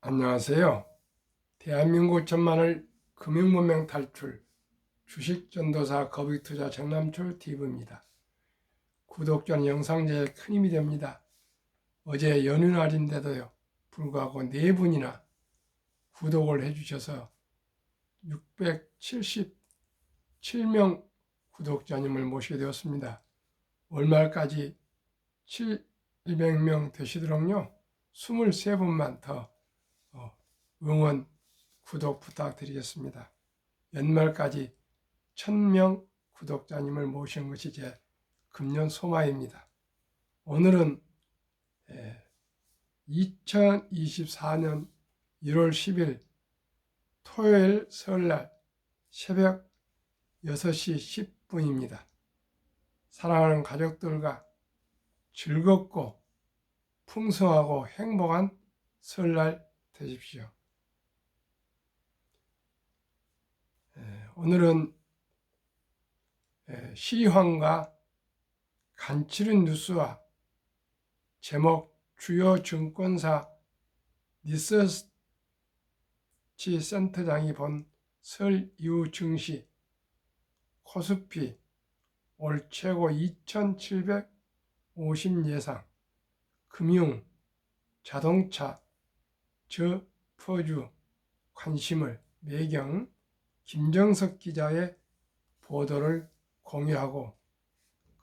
안녕하세요. 대한민국 천만을 금융문명 탈출 주식전도사 거북이투자 정남철 TV입니다. 구독자는 영상 제일 큰 힘이 됩니다. 어제 연휴날인데도요 불구하고 4분이나 구독을 해주셔서 677명 구독자님을 모시게 되었습니다. 월말까지 700명 되시도록요 23분만 더 응원, 구독 부탁드리겠습니다. 연말까지 1000명 구독자님을 모시는 것이 제 금년 소망입니다. 오늘은 2024년 1월 10일 토요일 설날 새벽 6시 10분입니다. 사랑하는 가족들과 즐겁고 풍성하고 행복한 설날 되십시오. 오늘은 시황과 간추린 뉴스와 제목 주요 증권사 리서치 센터장이 본 설 이후 증시 코스피 올 최고 2750 예상 금융, 자동차, 저퍼주 관심을 매경 김정석 기자의 보도를 공유하고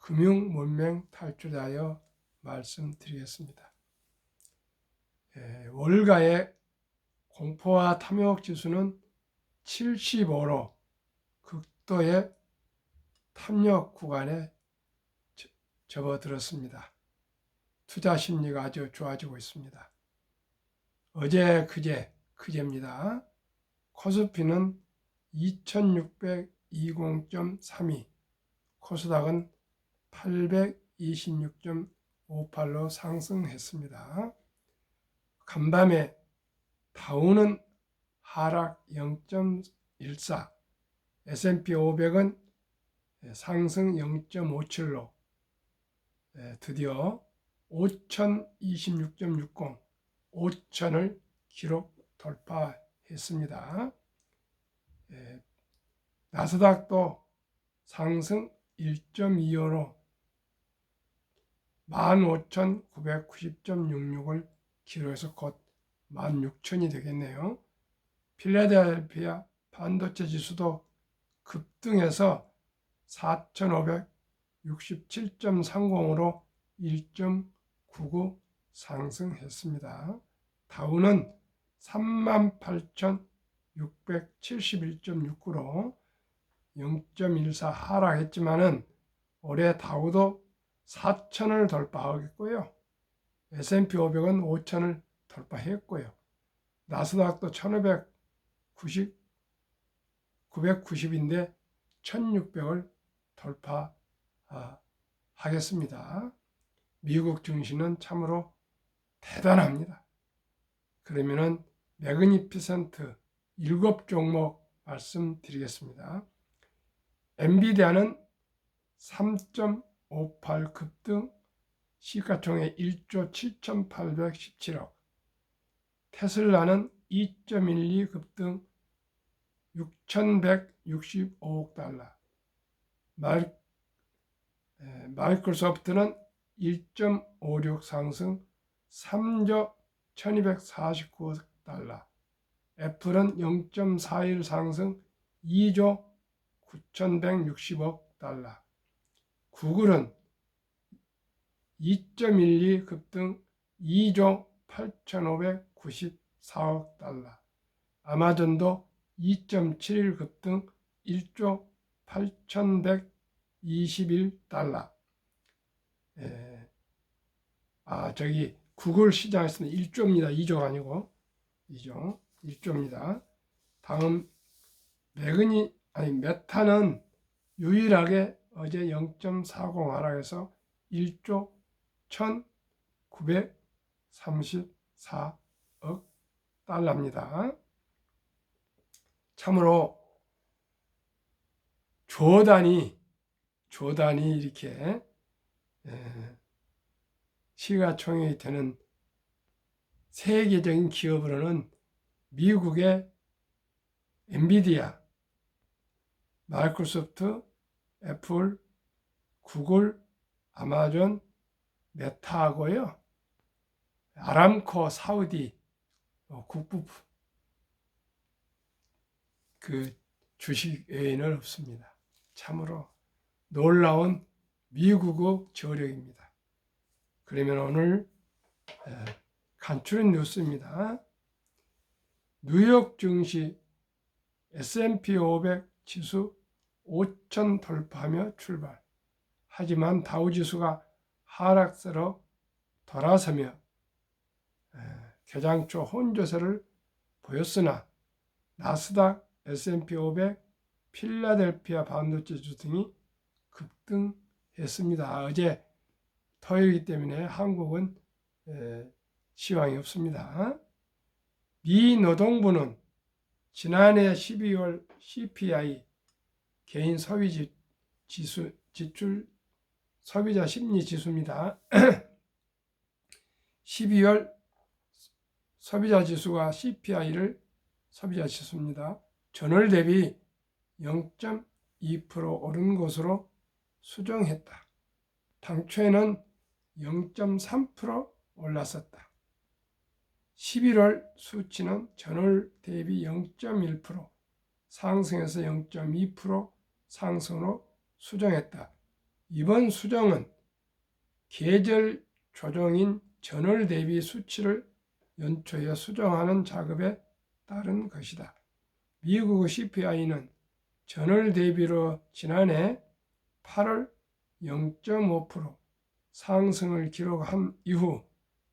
금융문명 탈출하여 말씀드리겠습니다. 월가의 공포와 탐욕 지수는 75로 극도의 탐욕 구간에 접어들었습니다. 투자 심리가 아주 좋아지고 있습니다. 어제 그제입니다. 코스피는 2620.32, 코스닥은 826.58로 상승했습니다. 간밤에 다우는 하락 0.14, S&P 500은 상승 0.57로 드디어 5026.60, 5000을 기록 돌파했습니다. 나스닥도 상승 1.25로 15,990.66을 기록해서 곧 16,000이 되겠네요. 필라델피아 반도체 지수도 급등해서 4,567.30으로 1.99 상승했습니다. 다우는 38,671.69로 0.14 하락했지만은 올해 다우도 4,000을 돌파하겠고요. S&P 500은 5,000을 돌파했고요. 나스닥도 990인데 1,600을 돌파하겠습니다. 미국 증시는 참으로 대단합니다. 그러면은 매그니피센트 7종목 말씀드리겠습니다. 엔비디아는 3.58 급등, 시가총액 1조 7,817억, 테슬라는 2.12 급등 6,165억 달러, 마이크로소프트는 1.56 상승 3조 1249억 달러, 애플은 0.41 상승 2조 9160억 달러, 구글은 2.12 급등 2조 8594억 달러, 아마존도 2.71 급등 1조 8121달러. 구글 시장에서는 1조입니다. 2조가 아니고 2조, 1조입니다. 다음 메타는 유일하게 어제 0.40 하락해서 1조 1934억 달러입니다. 참으로 조단이 이렇게 시가총액이 되는 세계적인 기업으로는 미국의 엔비디아, 마이크로소프트, 애플, 구글, 아마존, 메타하고요. 아람코 사우디 국부 그 주식 외에는 없습니다. 참으로 놀라운 미국의 저력입니다. 그러면 오늘 간추린 뉴스입니다. 뉴욕 증시 S&P 500 지수 5천 돌파하며 출발. 하지만 다우 지수가 하락세로 돌아서며 개장 초 혼조세를 보였으나 나스닥, S&P 500, 필라델피아 반도체 지수 등이 급등했습니다. 어제 토요일이기 때문에 한국은 시황이 없습니다. 미 노동부는 지난해 12월 CPI 개인 소비 지출 소비자 심리 지수입니다. 12월 소비자 지수가 CPI를 소비자 지수입니다. 전월 대비 0.2% 오른 것으로 수정했다. 당초에는 0.3% 올랐었다. 11월 수치는 전월 대비 0.1% 상승해서 0.2% 상승으로 수정했다. 이번 수정은 계절 조정인 전월 대비 수치를 연초에 수정하는 작업에 따른 것이다. 미국 CPI는 전월 대비로 지난해 8월 0.5% 상승을 기록한 이후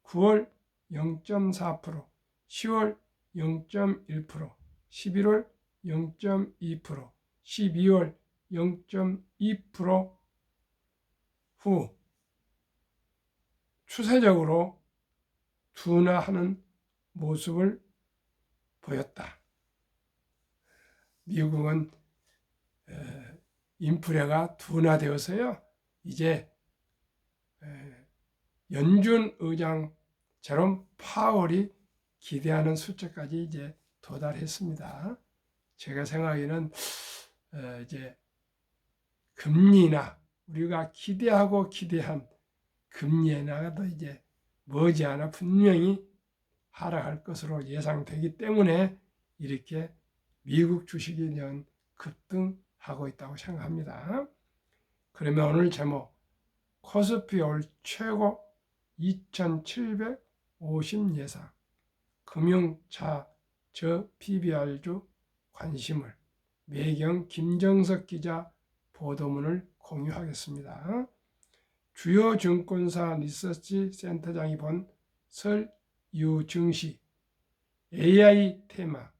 9월 0.4%, 10월 0.1%, 11월 0.2%, 12월 0.2% 후 추세적으로 둔화하는 모습을 보였다. 미국은 인플레가 둔화되어서요. 이제 연준 의장 제롬 파월이 기대하는 수치까지 이제 도달했습니다. 제가 생각에는 이제 금리나 우리가 기대한 금리 인하도 이제 머지않아 분명히 하락할 것으로 예상되기 때문에 이렇게 미국 주식이 급등하고 있다고 생각합니다. 그러면 오늘 제목 코스피 올 최고 2750 예상 금융차 저 PBR주 관심을 매경 김정석 기자 보도문을 공유하겠습니다. 주요 증권사 리서치 센터장이 본 설 이후 증시 AI 테마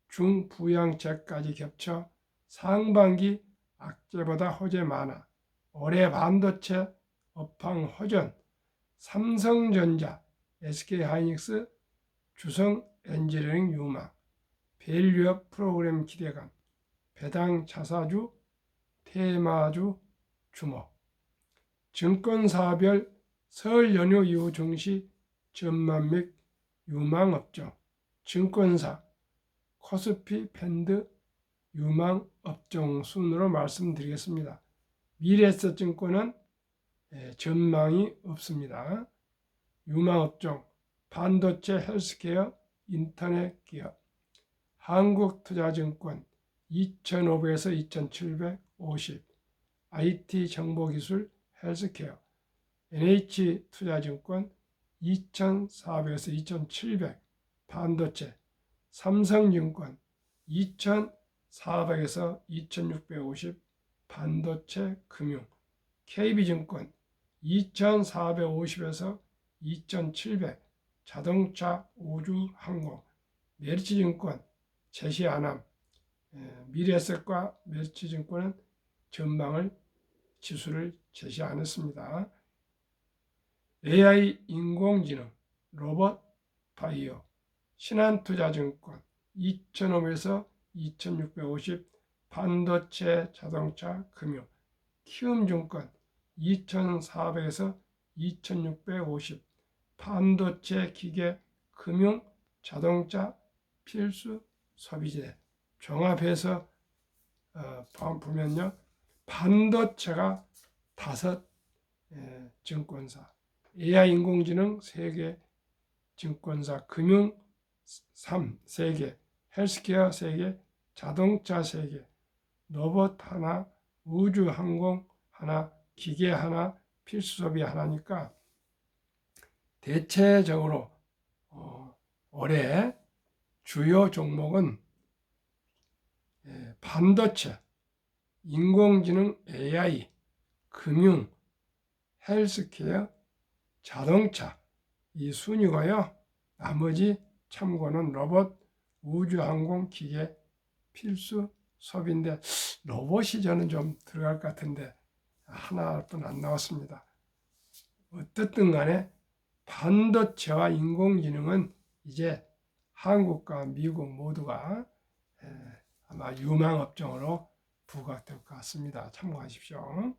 중부양책까지 겹쳐 상반기 악재보다 호재 많아 올해 반도체 업황 호전 삼성전자, SK하이닉스, 주성엔지니어링 유망, 밸류업 프로그램 기대감, 배당 자사주, 테마주 주목. 증권사별 설 연휴 이후 증시 전망 및 유망 업종, 증권사, 코스피 밴드 유망 업종 순으로 말씀드리겠습니다. 미래에셋증권은 전망이 없습니다. 유망 업종, 반도체, 헬스케어, 인터넷 기업, 한국투자증권 2,500에서 2,750, IT 정보기술, 헬스케어, NH투자증권 2,400에서 2,700, 반도체, 삼성증권 2,400에서 2,650, 반도체 금융, KB증권 2,450에서 2,700, 자동차, 우주, 항공, 메리츠증권, 제시아남, 미래에셋과 메리츠증권은 전망을 지수를 제시 안 했습니다. AI 인공지능, 로봇, 바이오, 신한투자증권 2,500에서 2,650, 반도체, 자동차, 금융, 키움증권 2,400에서 2,650, 반도체, 기계, 금융, 자동차, 필수 소비재 종합해서 보면요. 반도체가 5 증권사, AI 인공지능 3개 증권사, 금융 3개, 헬스케어 3개, 자동차 3개, 로봇 하나, 우주 항공 하나, 기계 하나, 필수 소비 하나니까 대체적으로 올해 주요 종목은 반도체, 인공지능 AI, 금융, 헬스케어, 자동차 이 순위고요. 나머지 참고는 로봇, 우주항공, 기계, 필수 소비인데 로봇이 저는 좀 들어갈 것 같은데 하나뿐 안 나왔습니다. 어떻든 간에 반도체와 인공지능은 이제 한국과 미국 모두가 아마 유망업종으로 부각될 것 같습니다. 참고하십시오.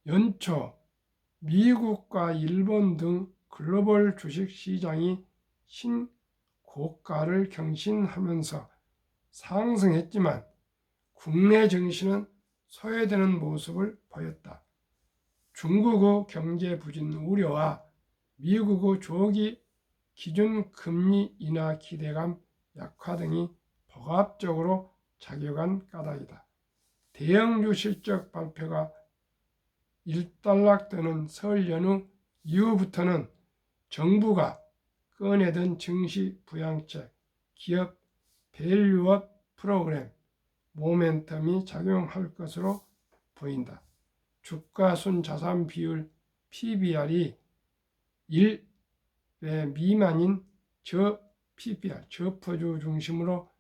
연초 미국과 일본 등 글로벌 주식시장이 신고가를 경신하면서 상승했지만 국내 증시는 소외되는 모습을 보였다. 중국의 경제 부진 우려와 미국의 조기 기준 금리 인하 기대감 약화 등이 복합적으로 작용한 까닭이다. 대형주 실적 발표가 일단락되는 설 연휴 이후부터는 정부가 꺼내든 증시 부양책, 기업 밸류업 프로그램, 모멘텀이 작용할 것으로 보인다. 주가순 자산 비율 PBR이 1배 미만인 저 PBR, 저퍼주 중심으로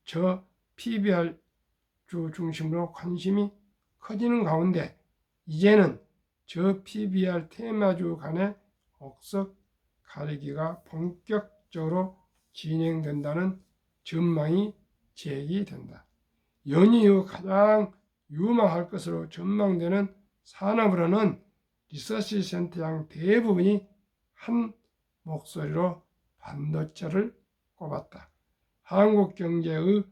저 PBR 주 중심으로 관심이 커지는 가운데 이제는 저 PBR 테마주 간의 억석 가리기가 본격적으로 진행된다는 전망이 제기된다. 연휴 이후 가장 유망할 것으로 전망되는 산업으로는 리서치 센터장 대부분이 한 목소리로 반도체를 꼽았다. 한국 경제의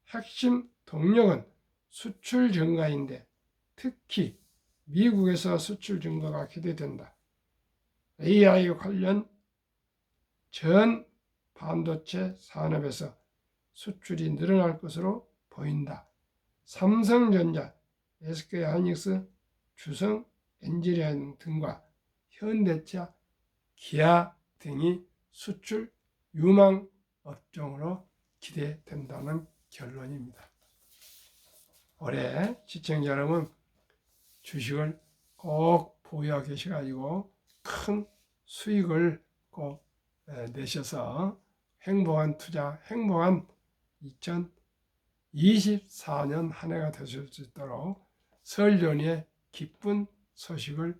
핵심 동력은 수출 증가인데 특히 미국에서 수출 증가가 기대된다. AI 관련 전 반도체 산업에서 수출이 늘어날 것으로 보인다. 삼성전자, SK하이닉스, 주성 엔지니어링 등과 현대차, 기아 등이 수출 유망 업종으로 기대된다는 결론입니다. 올해 시청자 여러분 주식을 꼭 보유하고 계셔가지고 큰 수익을 꼭 내셔서 행복한 투자, 행복한 2024년 한 해가 되실 수 있도록 설 연휴에 기쁜 소식을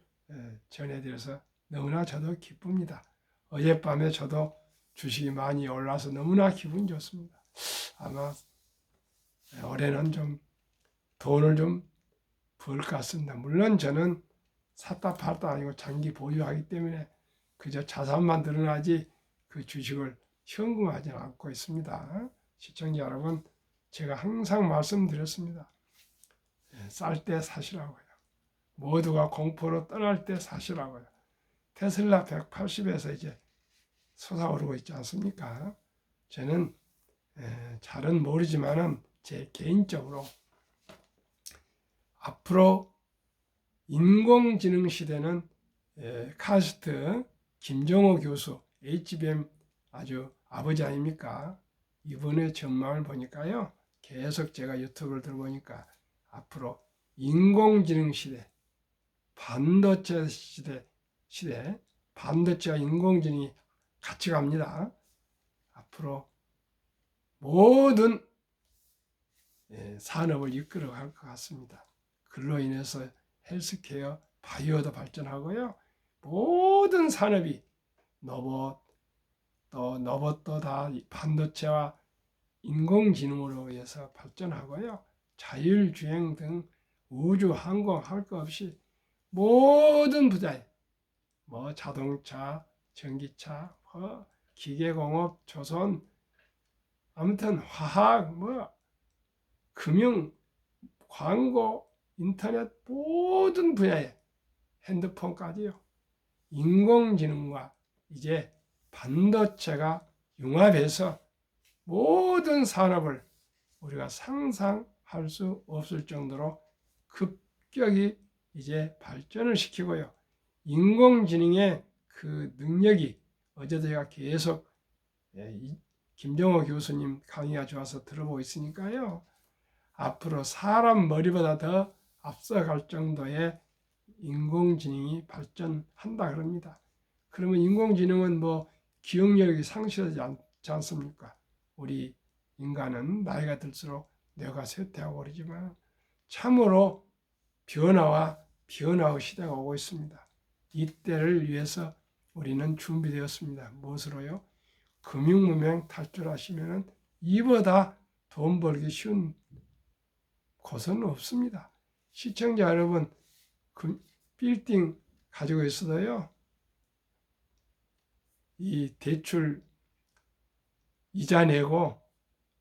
전해드려서 너무나 저도 기쁩니다. 어젯밤에 저도 주식이 많이 올라서 너무나 기분 좋습니다. 아마 올해는 좀 돈을 좀 벌 것 같습니다. 물론 저는 샀다 팔다 아니고 장기 보유하기 때문에 그저 자산만 늘어나지 그 주식을 현금화하지 않고 있습니다. 시청자 여러분, 제가 항상 말씀드렸습니다. 쌀 때 사시라고요. 모두가 공포로 떠날 때 사시라고요. 테슬라 180에서 이제 솟아오르고 있지 않습니까? 저는 잘은 모르지만은 제 개인적으로 앞으로 인공지능 시대는 카스트 김정호 교수 HBM 아주 아버지 아닙니까? 이번에 전망을 보니까요. 계속 제가 유튜브를 들어보니까 앞으로 인공지능 시대, 반도체 시대, 반도체와 인공지능이 같이 갑니다. 앞으로 모든 산업을 이끌어갈 것 같습니다. 그로 인해서 헬스케어, 바이오도 발전하고요. 모든 산업이 로봇도 다 반도체와 인공지능으로 의해서 발전하고요. 자율주행 등 우주 항공 할 것 없이 모든 분야에 자동차, 전기차, 기계공업, 조선, 아무튼 화학, 금융, 광고, 인터넷 모든 분야에 핸드폰까지요. 인공지능과 이제 반도체가 융합해서 모든 산업을 우리가 상상할 수 없을 정도로 급격히 이제 발전을 시키고요. 인공지능의 그 능력이 어제도 제가 계속 김정호 교수님 강의가 좋아서 들어보고 있으니까요. 앞으로 사람 머리보다 더 앞서갈 정도의 인공지능이 발전한다 그럽니다. 그러면 인공지능은 기억력이 상실하지 않지 않습니까? 우리 인간은 나이가 들수록 뇌가 쇠퇴하고 그러지만 참으로 변화와 변화의 시대가 오고 있습니다. 이때를 위해서 우리는 준비되었습니다. 무엇으로요? 금융문명 탈출하시면 이보다 돈 벌기 쉬운 곳은 없습니다. 시청자 여러분, 빌딩 가지고 있어도요, 이 대출 이자 내고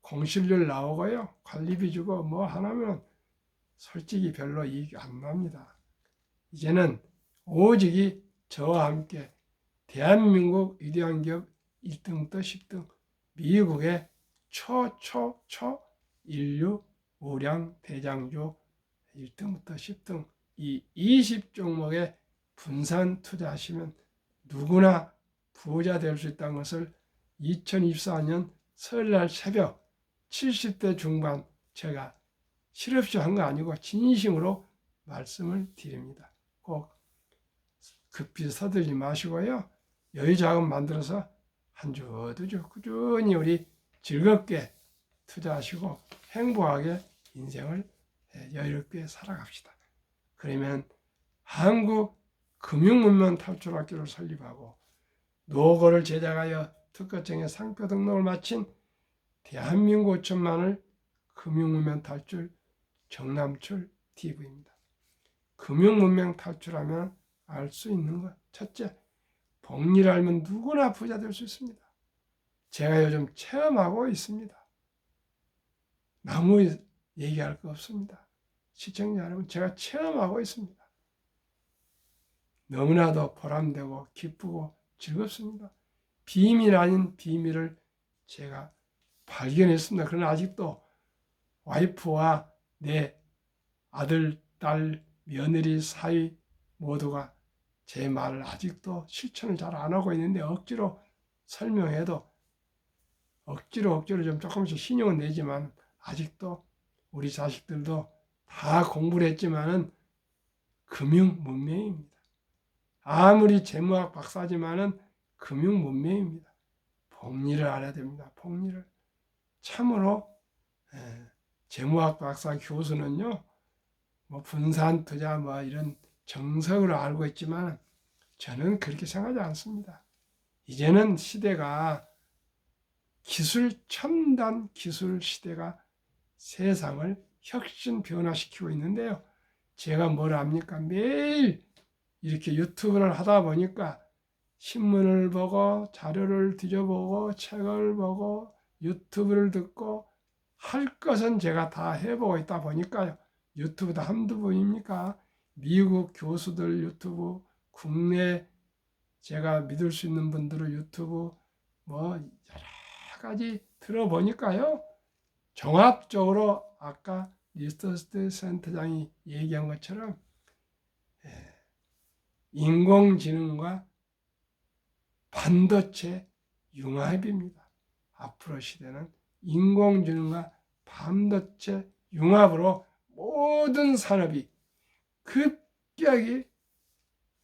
공실률 나오고요, 관리비 주고 하나면 솔직히 별로 이익이 안 납니다. 이제는 오직이 저와 함께 대한민국 위대한 기업 1등부터 10등, 미국의 인류 우량 대장주 1등부터 10등 이 20종목에 분산 투자하시면 누구나 부자 될 수 있다는 것을 2024년 설날 새벽 70대 중반 제가 실없이 한 거 아니고 진심으로 말씀을 드립니다. 꼭 급히 서들지 마시고요. 여유 자금 만들어서 한 주 두 주 꾸준히 우리 즐겁게 투자하시고 행복하게 인생을 여유롭게 살아갑시다. 그러면 한국 금융문명 탈출학교를 설립하고 노고를 제작하여 특허청에 상표 등록을 마친 대한민국 5천만을 금융문명 탈출 정남출 TV입니다. 금융문명 탈출하면 알 수 있는 것. 첫째, 복리를 알면 누구나 부자 될 수 있습니다. 제가 요즘 체험하고 있습니다. 너무 얘기할 거 없습니다. 시청자 여러분, 제가 체험하고 있습니다. 너무나도 보람되고 기쁘고 즐겁습니다. 비밀 아닌 비밀을 제가 발견했습니다. 그러나 아직도 와이프와 내 아들, 딸, 며느리, 사위 모두가 제 말을 아직도 실천을 잘 안 하고 있는데 억지로 설명해도 억지로 좀 조금씩 신용은 내지만 아직도 우리 자식들도 다 공부를 했지만은 금융 문맹입니다. 아무리 재무학 박사지만은 금융 문맹입니다. 복리를 알아야 됩니다. 복리를. 참으로 재무학 박사 교수는요, 분산 투자 이런 정석으로 알고 있지만 저는 그렇게 생각하지 않습니다. 이제는 시대가 첨단 기술 시대가 세상을 혁신 변화시키고 있는데요. 제가 뭘 합니까? 매일 이렇게 유튜브를 하다 보니까 신문을 보고 자료를 뒤져보고 책을 보고 유튜브를 듣고 할 것은 제가 다 해보고 있다 보니까요. 유튜브도 한두 번입니까? 미국 교수들 유튜브, 국내 제가 믿을 수 있는 분들의 유튜브 여러 가지 들어보니까요. 종합적으로 아까 리스터스 센터장이 얘기한 것처럼 인공지능과 반도체 융합입니다. 앞으로 시대는 인공지능과 반도체 융합으로 모든 산업이 급격히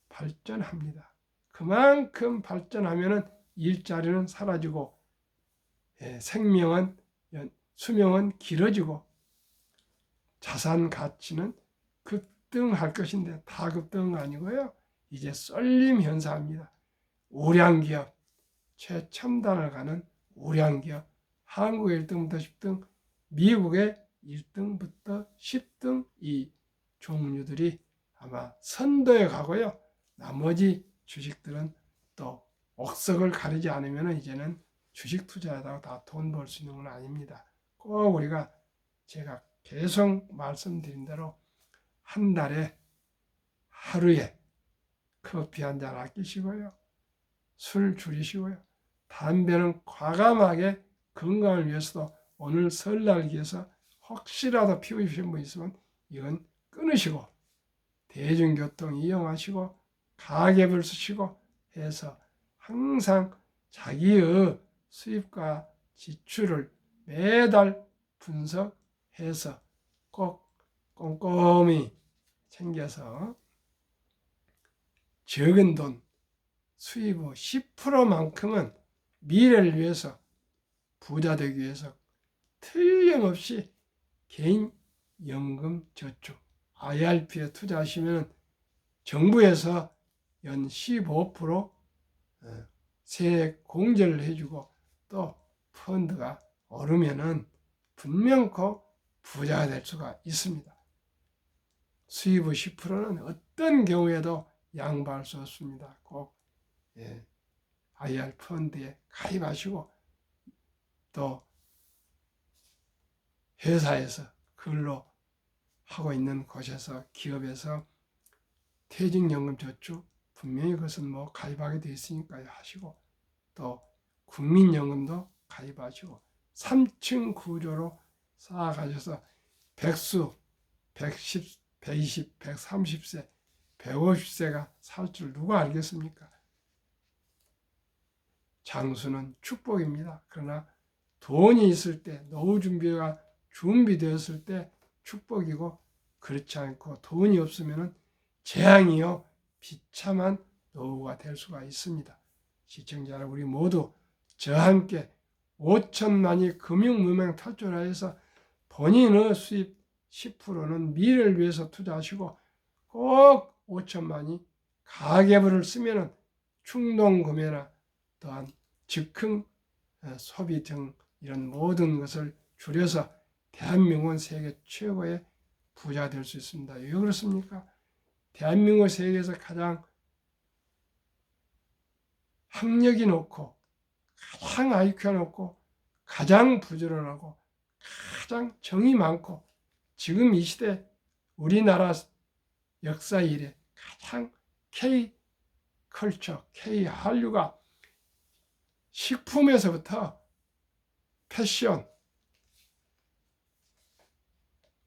발전합니다. 그만큼 발전하면 일자리는 사라지고 수명은 길어지고 자산 가치는 급등할 것인데 다 급등은 아니고요. 이제 쏠림 현상입니다. 우량기업, 최첨단을 가는 우량기업, 한국의 1등부터 10등, 미국의 1등부터 10등 이 종류들이 아마 선도에 가고요. 나머지 주식들은 또 옥석을 가리지 않으면 이제는 주식 투자하다가 다 돈 벌 수 있는 건 아닙니다. 꼭 우리가 제가 계속 말씀드린 대로 한 달에 하루에 커피 한 잔 아끼시고요. 술 줄이시고요. 담배는 과감하게 건강을 위해서도 오늘 설날 위해서 혹시라도 피우신 분 있으면 이건 끊으시고 대중교통 이용하시고 가계부를 쓰시고 해서 항상 자기의 수입과 지출을 매달 분석해서 꼭 꼼꼼히 챙겨서 적은 돈 수입의 10%만큼은 미래를 위해서 부자 되기 위해서 틀림없이 개인 연금 저축 IRP에 투자하시면 정부에서 연 15% 세액 공제를 해주고 또 펀드가 오르면은 분명코 부자가 될 수가 있습니다. 수입의 10%는 어떤 경우에도 양보할 수 없습니다. 꼭 IR 펀드에 가입하시고 또 회사에서 근로 하고 있는 곳에서 기업에서 퇴직연금 저축 분명히 그것은 뭐 가입하게 되어 있으니까 하시고 또 국민연금도 가입하시고 3층 구조로 쌓아가셔서 백수 110, 120, 130세 150세가 살 줄 누가 알겠습니까? 장수는 축복입니다. 그러나 돈이 있을 때 노후 준비가 준비되었을 때 축복이고 그렇지 않고 돈이 없으면 재앙이요 비참한 노후가 될 수가 있습니다. 시청자 여러분 우리 모두 저와 함께 5천만이 금융무명 탈출하여서 본인의 수입 10%는 미래를 위해서 투자하시고 꼭 5천만이 가계부를 쓰면 충동구매나 또한 즉흥 소비 등 이런 모든 것을 줄여서 대한민국은 세계 최고의 부자 될 수 있습니다. 왜 그렇습니까? 대한민국 세계에서 가장 학력이 높고 가장 IQ가 높고 가장 부지런하고 가장 정이 많고 지금 이 시대 우리나라 역사 이래 가장 K컬처, K한류가 식품에서부터 패션,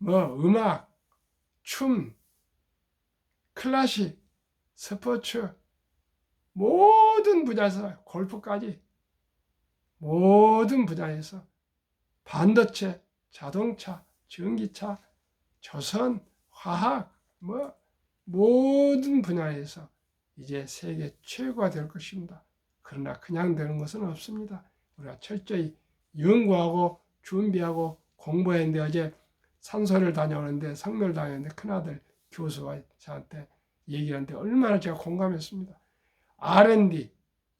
음악, 춤, 클래식, 스포츠 모든 분야에서 골프까지 모든 분야에서 반도체, 자동차, 전기차, 조선, 화학 모든 분야에서 이제 세계 최고가 될 것입니다. 그러나 그냥 되는 것은 없습니다. 우리가 철저히 연구하고 준비하고 공부했는데 어제 산소를 다녀오는데 성묘를 다녔는데 큰아들 교수가 저한테 얘기를 하는데 얼마나 제가 공감했습니다. R&D,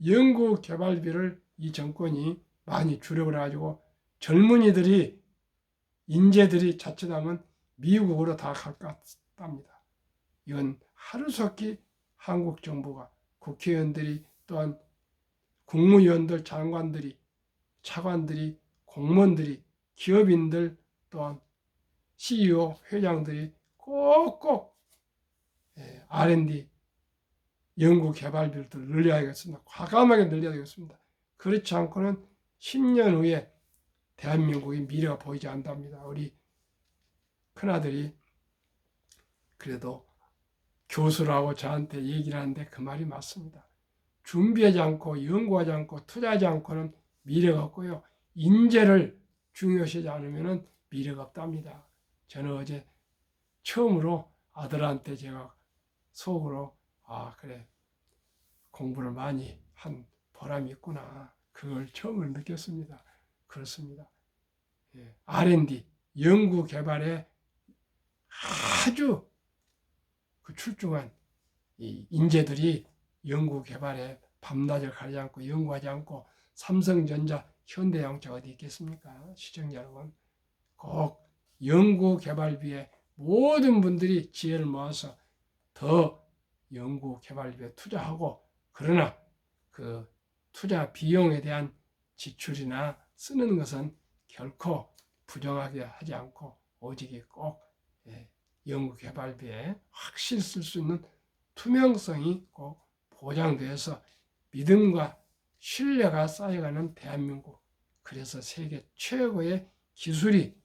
연구개발비를 이 정권이 많이 주력을 해가지고 젊은이들이 인재들이 자칫하면 미국으로 다 갈 것 같답니다. 이건 하루속히 한국 정부가 국회의원들이 또한 국무위원들, 장관들이, 차관들이, 공무원들이, 기업인들 또한 CEO, 회장들이 꼭꼭 R&D 연구개발비를 늘려야겠습니다. 과감하게 늘려야 되겠습니다. 그렇지 않고는 10년 후에 대한민국의 미래가 보이지 않답니다. 우리 큰아들이 그래도 교수라고 저한테 얘기를 하는데 그 말이 맞습니다. 준비하지 않고 연구하지 않고 투자하지 않고는 미래가 없고요. 인재를 중요시하지 않으면 미래가 없답니다. 저는 어제 처음으로 아들한테 제가 속으로 그래 공부를 많이 한 보람이 있구나. 그걸 처음으로 느꼈습니다. 그렇습니다. R&D 연구 개발에 아주 출중한 이 인재들이 연구 개발에 밤낮을 가리지 않고 연구하지 않고 삼성전자, 현대자동차 어디 있겠습니까? 시청자 여러분 꼭 연구 개발비에 모든 분들이 지혜를 모아서 더 연구 개발비에 투자하고 그러나 그 투자 비용에 대한 지출이나 쓰는 것은 결코 부정하게 하지 않고 오직 꼭 연구개발비에 확실히 쓸 수 있는 투명성이 꼭 보장되어서 믿음과 신뢰가 쌓여가는 대한민국, 그래서 세계 최고의 기술이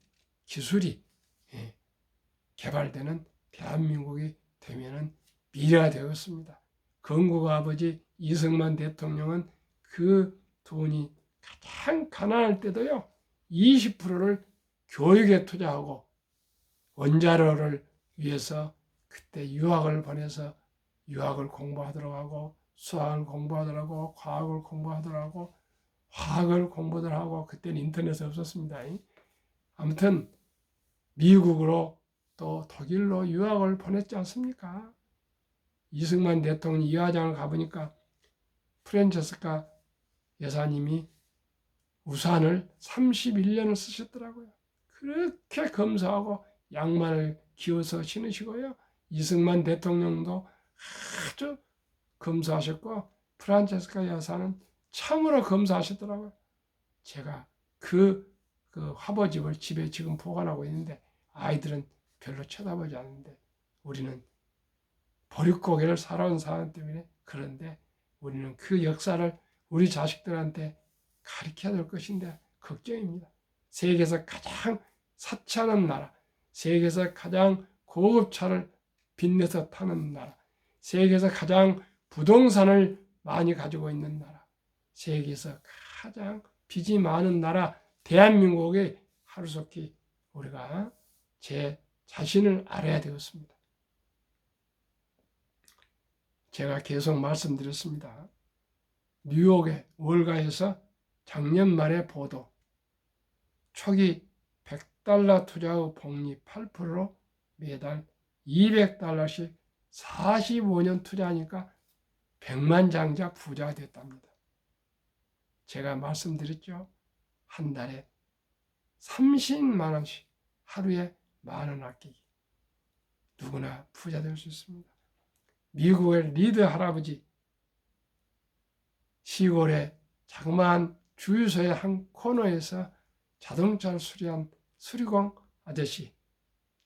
개발되는 대한민국이 되면은 미래가 되었습니다. 건국 아버지 이승만 대통령은 그 돈이 가장 가난할 때도요 20%를 교육에 투자하고 원자로를 위해서 그때 유학을 보내서 유학을 공부하더라고, 수학을 공부하더라고, 과학을 공부하더라고, 화학을 공부하더라고. 그때는 인터넷이 없었습니다. 아무튼 미국으로 또 독일로 유학을 보냈지 않습니까? 이승만 대통령 이화장을 가보니까 프란체스카 여사님이 우산을 31년을 쓰셨더라고요. 그렇게 검소하고 양말을 기어서 신으시고요. 이승만 대통령도 아주 검소하셨고 프란체스카 여사는 참으로 검소하셨더라고요. 제가 그 화보집을 집에 지금 보관하고 있는데 아이들은 별로 쳐다보지 않는데 우리는 보릿고개를 살아온 사람 때문에 그런데 우리는 그 역사를 우리 자식들한테 가르쳐야 될 것인데 걱정입니다. 세계에서 가장 사치하는 나라, 세계에서 가장 고급차를 빚내서 타는 나라, 세계에서 가장 부동산을 많이 가지고 있는 나라, 세계에서 가장 빚이 많은 나라 대한민국에 하루속히 우리가 제 자신을 알아야 되었습니다. 제가 계속 말씀드렸습니다. 뉴욕의 월가에서 작년 말에 보도, 초기 $100 투자 후 복리 8%로 매달 $200씩 45년 투자하니까 100만 장자 부자가 됐답니다. 제가 말씀드렸죠. 한 달에 30만 원씩 하루에 10,000원 아끼기. 누구나 부자 될 수 있습니다. 미국의 리드 할아버지 시골의 자그마한 주유소의 한 코너에서 자동차를 수리한 수리공 아저씨,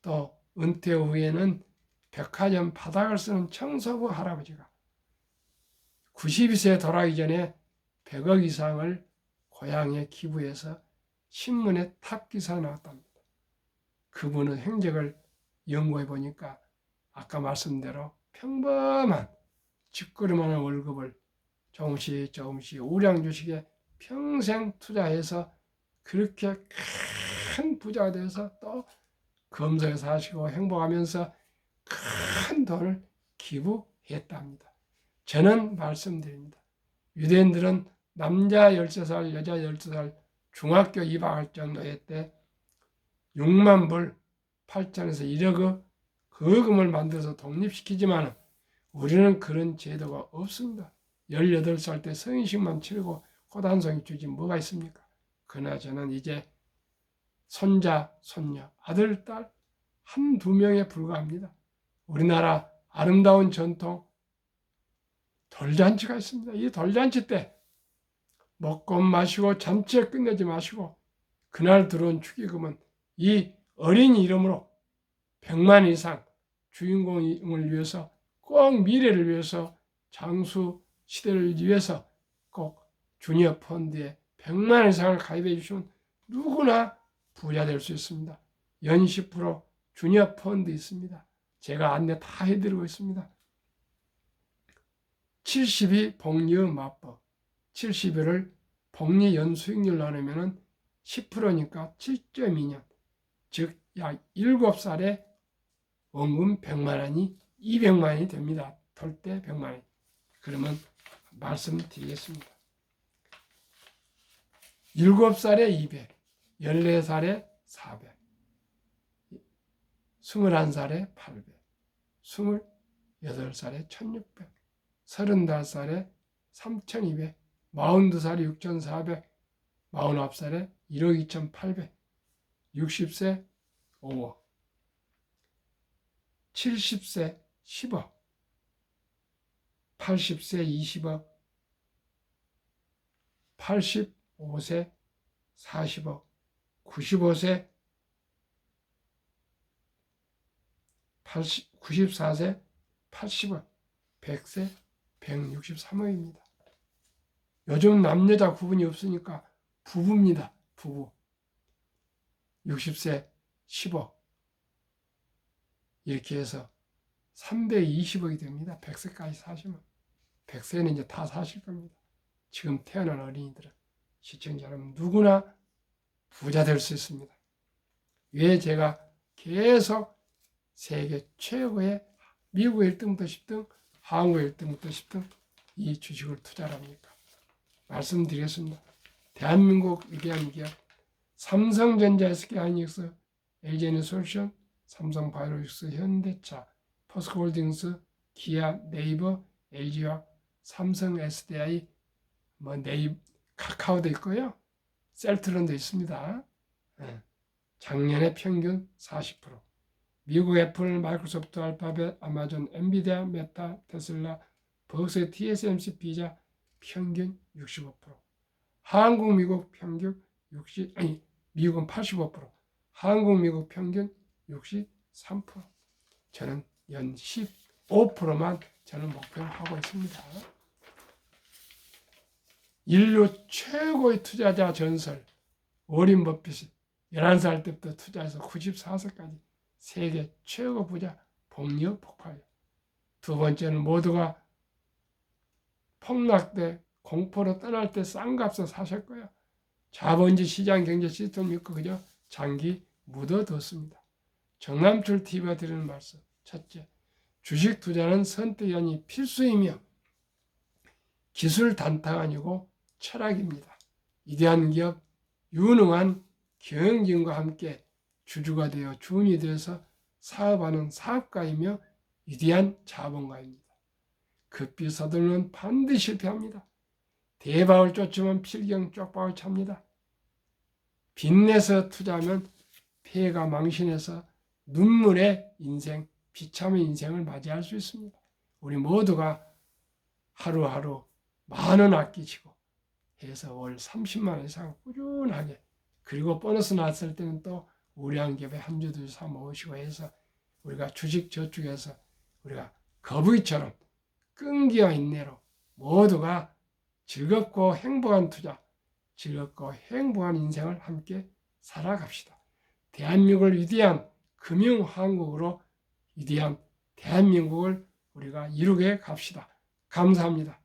또 은퇴 후에는 백화점 바닥을 쓰는 청소부 할아버지가 92세 돌아가기 전에 100억 이상을 고향에 기부해서 신문에 탑기사에 나왔답니다. 그분의 행적을 연구해 보니까 아까 말씀대로 평범한 집거리만한 월급을 조금씩 우량 주식에 평생 투자해서 그렇게 큰 부자가 돼서 또 검소에 사시고 행복하면서 큰 돈을 기부했답니다. 저는 말씀드립니다. 유대인들은 남자 13살, 여자 12살 중학교 입학할 정도의 때 6만 불 8천에서 1억 거금을 만들어서 독립시키지만 우리는 그런 제도가 없습니다. 18살 때 성인식만 치르고 꽃 한 송이 주지 뭐가 있습니까? 그러나 저는 이제 손자, 손녀, 아들, 딸 한두 명에 불과합니다. 우리나라 아름다운 전통 돌잔치가 있습니다. 이 돌잔치 때 먹고 마시고 잔치에 끝내지 마시고 그날 들어온 축의금은 이 어린 이름으로 100만 이상 주인공을 위해서 꼭 미래를 위해서 장수 시대를 위해서 꼭 주니어 펀드에 100만 이상을 가입해 주시면 누구나 부자 될 수 있습니다. 연 10% 주니어 펀드 있습니다. 제가 안내 다 해드리고 있습니다. 70이 복리의 맞법, 70일을 복리 연수익률 나누면 10%니까 7.2년, 즉 약 7살에 원금 100만 원이 200만 원이 됩니다. 털 때 100만 원. 그러면 말씀드리겠습니다. 7살에 200, 14살에 400, 21살에 800, 28살에 1600, 35살에 3200, 42살에 6400, 49살에 1억 2800, 60세 5억, 70세 10억, 80세 20억, 85세 40억, 95세 94세 80억, 100세 163억입니다. 요즘 남여자 구분이 없으니까 부부입니다. 부부. 60세 10억. 이렇게 해서 320억이 됩니다. 100세까지 사시면. 100세는 이제 다 사실 겁니다. 지금 태어난 어린이들은. 시청자 여러분 누구나 부자 될 수 있습니다. 왜 제가 계속 세계 최고의 미국 1등부터 10등, 한국 1등부터 10등 이 주식을 투자합니까? 말씀드리겠습니다. 대한민국 위대한 기업 삼성전자, SK하이닉스, LG에너솔루션, 삼성바이오로직스, 현대차, 포스코홀딩스, 기아, 네이버, LG와 삼성, SDI, 카카오도 있고요. 셀트론도 있습니다. 작년에 평균 40%. 미국 애플, 마이크로소프트, 알파벳, 아마존, 엔비디아, 메타, 테슬라, 버스, TSMC, 피자 평균 65%. 한국, 미국 평균 미국은 85%. 한국, 미국 평균 63%. 저는 연 15%만 저는 목표로 하고 있습니다. 인류 최고의 투자자 전설 워린 버핏이 11살 때부터 투자해서 94세까지 세계 최고 부자 복리의 폭발이요. 두 번째는 모두가 폭락 때 공포로 떠날 때 싼 값에 사셨고요. 자본주의 시장 경제 시스템 믿고 그저 장기 묻어뒀습니다. 정남철 TV가 드리는 말씀. 첫째, 주식 투자는 선택이 아닌 필수이며 기술 단타가 아니고 철학입니다. 위대한 기업, 유능한 경영진과 함께 주주가 되어 주인이 되어서 사업하는 사업가이며 위대한 자본가입니다. 급히 서두르면 반드시 실패합니다. 대박을 쫓으면 필경 쪽박을 찹니다. 빚내서 투자하면 폐가 망신해서 눈물의 인생, 비참한 인생을 맞이할 수 있습니다. 우리 모두가 하루하루 10,000원 아끼시고 해서 월 30만 원 이상 꾸준하게, 그리고 보너스 났을 때는 또 우량한 기업에 한 주 두 주 사 모으시고 해서 우리가 주식 저축해서 우리가 거북이처럼 끈기와 인내로 모두가 즐겁고 행복한 투자, 즐겁고 행복한 인생을 함께 살아갑시다. 대한민국을 위대한 금융왕국으로 위대한 대한민국을 우리가 이루게 갑시다. 감사합니다.